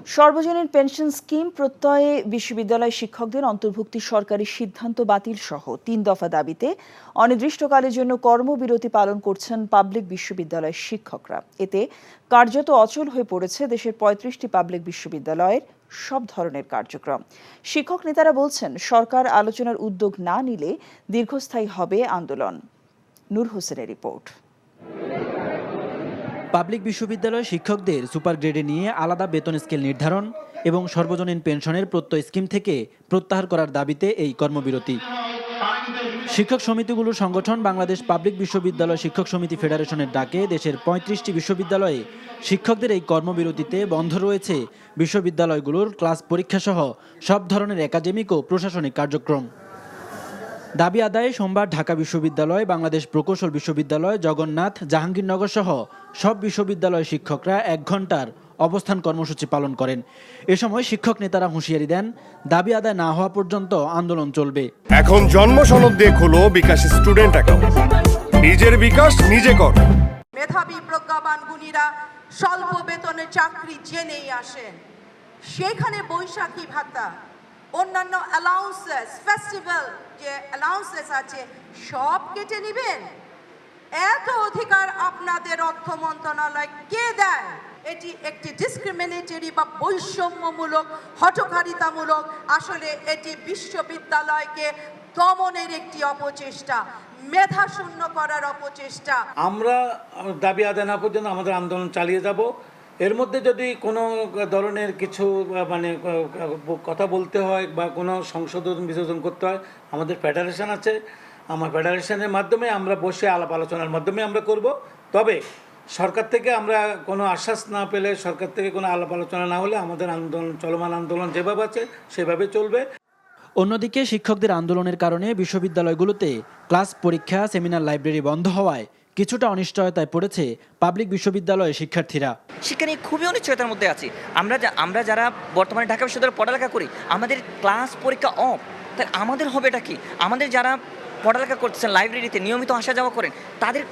সর্বজনীন pension scheme প্রত্যয়ে বিশ্ববিদ্যালয় শিক্ষকদের অন্তর্ভুক্তি সরকারি সিদ্ধান্ত বাতিল সহ ৩ দফা দাবিতে অনির্দিষ্টকালের জন্য কর্মবিরতি পালন করছেন পাবলিক বিশ্ববিদ্যালয়ের শিক্ষকরা। এতে কার্যত অচল হয়ে পড়েছে দেশের ৩৫টি পাবলিক বিশ্ববিদ্যালয়ের সব ধরনের কার্যক্রম। শিক্ষক নেতারা বলছেন, সরকার আলোচনার উদ্যোগ না নিলে দীর্ঘস্থায়ী হবে আন্দোলন। নূর হোসেনের রিপোর্ট। পাবলিক বিশ্ববিদ্যালয় শিক্ষকদের সুপার গ্রেডে নিয়ে আলাদা বেতন স্কেল নির্ধারণ এবং সর্বজনীন পেনশনের প্রত্যয় স্কিম থেকে প্রত্যাহার করার দাবিতে এই কর্মবিরতি। শিক্ষক সমিতিগুলোর সংগঠন বাংলাদেশ পাবলিক বিশ্ববিদ্যালয় শিক্ষক সমিতি ফেডারেশনের ডাকে দেশের ৩৫টি বিশ্ববিদ্যালয়ে শিক্ষকদের এই কর্মবিরতিতে বন্ধ রয়েছে বিশ্ববিদ্যালয়গুলোর ক্লাস পরীক্ষা সহ সব ধরনের একাডেমিক ও প্রশাসনিক কার্যক্রম। দাবি আদায়ে সোমবার ঢাকা বিশ্ববিদ্যালয়, বাংলাদেশ প্রকৌশল বিশ্ববিদ্যালয়, জগন্নাথ, জাহাঙ্গীরনগর সহ সব বিশ্ববিদ্যালয় শিক্ষকরা ১ ঘন্টার অবস্থান কর্মসূচি পালন করেন। এ সময় শিক্ষক নেতারা হুঁশিয়ারি দেন, দাবি আদায় না হওয়া পর্যন্ত আন্দোলন চলবে। এখন জন্ম সনদ দিয়ে খোলো বিকাশ স্টুডেন্ট অ্যাকাউন্ট, নিজের বিকাশ নিজে কর। মেধাবী প্রজ্ঞাবান গুণীরা স্বল্প বেতনের চাকরি জেনেই আসেন, সেখানে বৈশাখী ভাতা, অন্যান্য অ্যালাউন্সেস, ফেস্টিভ্যাল যে অ্যালাউন্সেস আছে সব কেটে নেবেন। এত অধিকার আপনাদের অর্থ মন্ত্রণালয় কে দেয়? এটি একটি ডিসক্রিমিনেটরি বা বৈষম্যমূলক, হঠকারিতামূলক, আসলে এটি বিশ্ববিদ্যালয়কে দমনের একটি অপচেষ্টা, মেধা শূন্য করার অপচেষ্টা। আমরা দাবি আদায় না পর্যন্ত আমাদের আন্দোলন চালিয়ে যাব। এর মধ্যে যদি কোনো ধরনের কিছু কথা বলতে হয় বা কোনো সংশোধন বিশোধন করতে হয়, আমাদের ফেডারেশন আছে, আমার ফেডারেশনের মাধ্যমে আমরা বসে আলাপ আলোচনার মাধ্যমে আমরা করব। তবে সরকার থেকে আমরা কোনো আশ্বাস না পেলে, সরকার থেকে কোনো আলাপ আলোচনা না হলে আমাদের আন্দোলন, চলমান আন্দোলন যেভাবে আছে সেভাবে চলবে। অন্যদিকে শিক্ষকদের আন্দোলনের কারণে বিশ্ববিদ্যালয়গুলোতে ক্লাস পরীক্ষা, সেমিনার, লাইব্রেরি বন্ধ হওয়ায় কিছুটা অনিশ্চয়তায় পড়েছে পাবলিক বিশ্ববিদ্যালয়ের শিক্ষার্থীরা। শিক্ষা নিয়ে খুবই অনিশ্চয়তার মধ্যে আছি। আমরা যারা বর্তমানে ঢাকা বিশ্ববিদ্যালয়ে পড়ালেখা করি, আমাদের ক্লাস পরীক্ষা অফ, তাহলে আমাদের হবেটা কি? আমাদের যারা পড়ালেখা করতেছেন, লাইব্রেরিতে নিয়মিত আসা যাওয়া করেন, তাদের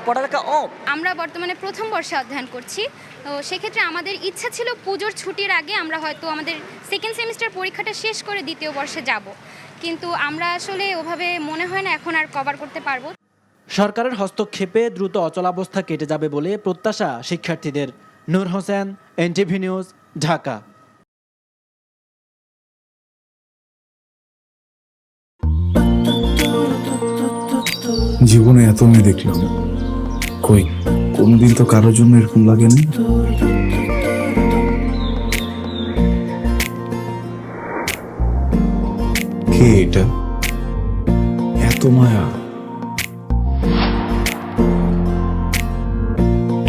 পড়ালেখা অফ। আমরা বর্তমানে প্রথম বর্ষে অধ্যয়ন করছি, তো সেক্ষেত্রে আমাদের ইচ্ছা ছিল পুজোর ছুটির আগে আমরা হয়তো আমাদের সেকেন্ড সেমিস্টার পরীক্ষাটা শেষ করে দ্বিতীয় বর্ষে যাব, কিন্তু আমরা আসলে ওভাবে মনে হয় না এখন আর কভার করতে পারবো। সরকারের হস্তক্ষেপে দ্রুত অচলাবস্থা কেটে যাবে বলে প্রত্যাশা শিক্ষার্থীদের। নূর হোসেন, এনটিভি নিউজ, ঢাকা। জীবনে এত মেয়ে দেখলাম, কই কোনদিন তো কারোর জন্য এরকম লাগেনি। কে এটা? এত মায়া।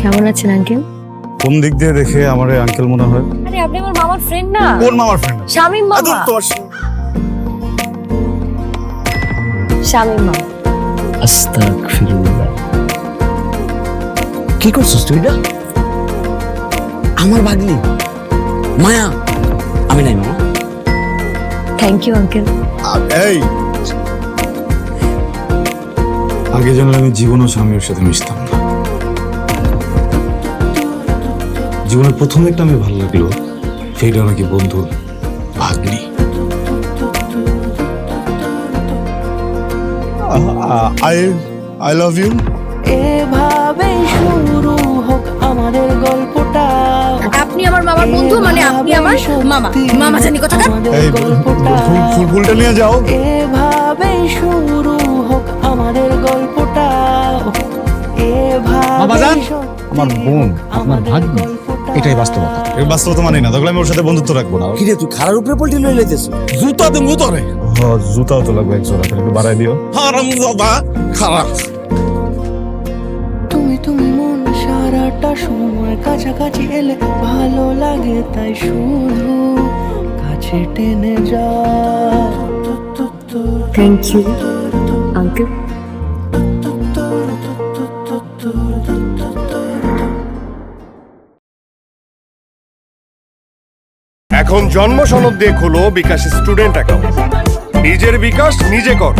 কেমন আছেন আঙ্কেল? কোন দিক দিয়ে দেখে আমার আঙ্কেল মনে হয়? আরে আপনি আমার মামার ফ্রেন্ড না? কোন মামার ফ্রেন্ড? শামীম মামা। শামীম মামা। আস্তাগফিরুল্লাহ। কি করছিস তুই? না আমার ভাগ্নি মায়া। আমি নাই মামা। Thank you uncle. এই আগে জানলে আমি জীবনও স্বামীর সাথে মিশতাম না। জীবনের প্রথম একটা আমি ভালো লাগলো, সেটা নাকি বন্ধুর ভাগ্নি। I love you. এভাবে শুরু হোক আমাদের গল্পটা। আপনি আমার মামার বন্ধু, মানে আপনি আমার মামা। মামা জানি কোথাকার। এই ফুলটা নিয়ে যাও। এভাবে শুরু হোক আমাদের গল্পটা। এভাবে আমার বোন আপনার ভাগ্নি, এটাই বাস্তবতা। এই বাস্তবতা মানি না, তাহলে আমি ওর সাথে বন্ধুত্ব রাখবো না। কি রে তুই খারার উপরে পল্টি লই লাইতেছ? জুতা দে মুতরে। হ্যাঁ জুতাও তো লাগবে, এক জোড়া, একটু বাড়াই দিও। হারাম দাদা খারাপ। তুমি মন সারাটা সময় কাছাকাছি এলে ভালো লাগে, তাই শুধু কাছে টেনে যা। Thank you uncle. এখন জন্ম সনদ দিয়ে খোলো বিকাশ স্টুডেন্ট অ্যাকাউন্ট, নিজের বিকাশ নিজে কর।